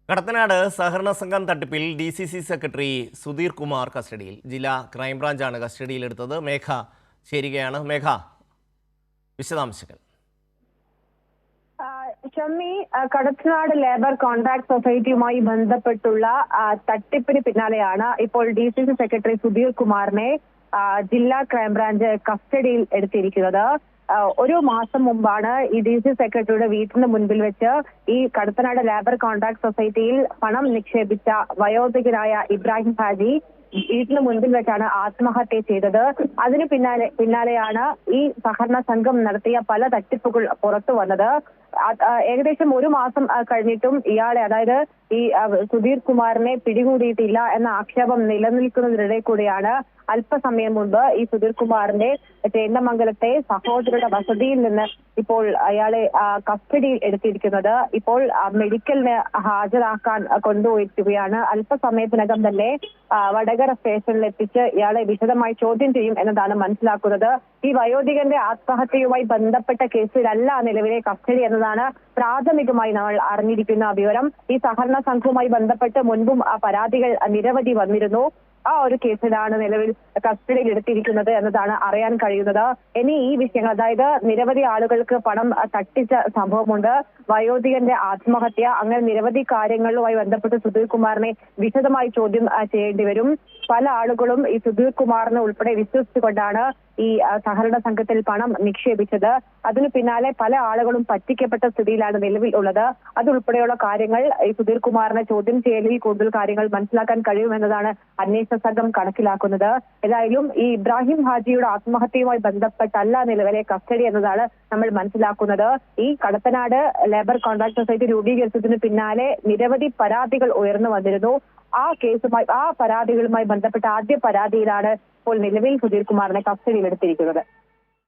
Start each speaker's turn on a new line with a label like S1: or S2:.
S1: കടത്തനാട് സഹകരണ സംഘം തട്ടിപ്പിൽ DCC സെക്രട്ടറി സുധീർ കുമാർ കസ്റ്റഡിയിൽ. ജില്ലാ ക്രൈംബ്രാഞ്ചാണ് കസ്റ്റഡിയിലെടുത്തത്. മേഘ ചേരുകയാണ്. മേഘ, വിശദാംശങ്ങൾ.
S2: ഷമ്മി, കടത്തനാട് ലേബർ കോൺട്രാക്ട് സൊസൈറ്റിയുമായി ബന്ധപ്പെട്ടുള്ള തട്ടിപ്പിന് പിന്നാലെയാണ് ഇപ്പോൾ DCC സെക്രട്ടറി സുധീർ കുമാറിനെ ജില്ലാ ക്രൈംബ്രാഞ്ച് കസ്റ്റഡിയിൽ എടുത്തിരിക്കുന്നത്. ഒരു മാസം മുമ്പാണ് ഈ DCC സെക്രട്ടറിയുടെ വീട്ടിന് മുൻപിൽ വെച്ച് ഈ കടത്തനാട് ലേബർ കോൺട്രാക്ട് സൊസൈറ്റിയിൽ പണം നിക്ഷേപിച്ച വയോധികനായ ഇബ്രാഹിം ഹാജി വീട്ടിന് മുൻപിൽ വെച്ചാണ് ആത്മഹത്യ ചെയ്തത്. അതിന് പിന്നാലെയാണ് ഈ സഹകരണ സംഘം നടത്തിയ പല തട്ടിപ്പുകൾ പുറത്തു വന്നത്. ഏകദേശം ഒരു മാസം കഴിഞ്ഞിട്ടും ഇയാളെ, അതായത് ഈ സുധീർ കുമാറിനെ പിടികൂടിയിട്ടില്ല എന്ന ആക്ഷേപം നിലനിൽക്കുന്നതിനിടെ കൂടിയാണ് അല്പസമയം മുൻപ് ഈ സുധീർ കുമാറിന്റെ ചേന്നമംഗലത്തെ സഹോദരരുടെ വസതിയിൽ നിന്ന് ഇപ്പോൾ അയാളെ കസ്റ്റഡിയിൽ എടുത്തിരിക്കുന്നത്. ഇപ്പോൾ മെഡിക്കലിന് ഹാജരാക്കാൻ കൊണ്ടുപോയിരിക്കുകയാണ്. അല്പസമയത്തിനകം തന്നെ വടകര സ്റ്റേഷനിൽ എത്തിച്ച് ഇയാളെ വിശദമായി ചോദ്യം ചെയ്യും എന്നതാണ് മനസ്സിലാക്കുന്നത്. ഈ വയോധികന്റെ ആത്മഹത്യയുമായി ബന്ധപ്പെട്ട കേസിലല്ല നിലവിലെ കസ്റ്റഡി എന്നതാണ് പ്രാഥമികമായി നമ്മൾ അറിഞ്ഞിരിക്കുന്ന വിവരം. ഈ സഹകരണ സംഘവുമായി ബന്ധപ്പെട്ട് മുൻപും പരാതികൾ നിരവധി വന്നിരുന്നു. ആ ഒരു കേസിലാണ് നിലവിൽ കസ്റ്റഡിയിൽ എടുത്തിരിക്കുന്നത് എന്നതാണ് അറിയാൻ കഴിയുന്നത്. ഇനി ഈ വിഷയങ്ങൾ, അതായത് നിരവധി ആളുകൾക്ക് പണം തട്ടിച്ച സംഭവമുണ്ട്, വയോധികന്റെ ആത്മഹത്യ, അങ്ങനെ നിരവധി കാര്യങ്ങളുമായി ബന്ധപ്പെട്ട് സുധീർ കുമാറിനെ വിശദമായി ചോദ്യം ചെയ്യേണ്ടി വരും. പല ആളുകളും ഈ സുധീർ കുമാറിനെ ഉൾപ്പെടെ വിശ്വസിച്ചുകൊണ്ടാണ് ഈ സഹകരണ സംഘത്തിൽ പണം നിക്ഷേപിച്ചത്. അതിനു പിന്നാലെ പല ആളുകളും പറ്റിക്കപ്പെട്ട സ്ഥിതിയിലാണ് നിലവിൽ ഉള്ളത്. അതുൾപ്പെടെയുള്ള കാര്യങ്ങൾ ഈ സുധീർ കുമാറിനെ ചോദ്യം ചെയ്യലിൽ കൂടുതൽ കാര്യങ്ങൾ മനസ്സിലാക്കാൻ കഴിയുമെന്നതാണ് അന്വേഷണ സംഘം കണക്കിലാക്കുന്നത്. ഏതായാലും ഈ ഇബ്രാഹിം ഹാജിയുടെ ആത്മഹത്യയുമായി ബന്ധപ്പെട്ടല്ല നിലവിലെ കസ്റ്റഡി എന്നതാണ് നമ്മൾ മനസ്സിലാക്കുന്നത്. ഈ കടത്തനാട് ലേബർ കോൺട്രാക്ട് സൊസൈറ്റി രൂപീകരിച്ചതിന് പിന്നാലെ നിരവധി പരാതികൾ ഉയർന്നു വന്നിരുന്നു. ആ പരാതികളുമായി ബന്ധപ്പെട്ട ആദ്യ പരാതിയിലാണ് ഇപ്പോൾ നിലവിൽ സുധീർ കുമാറിനെ കസ്റ്റഡിയിൽ എടുത്തിരിക്കുന്നത്.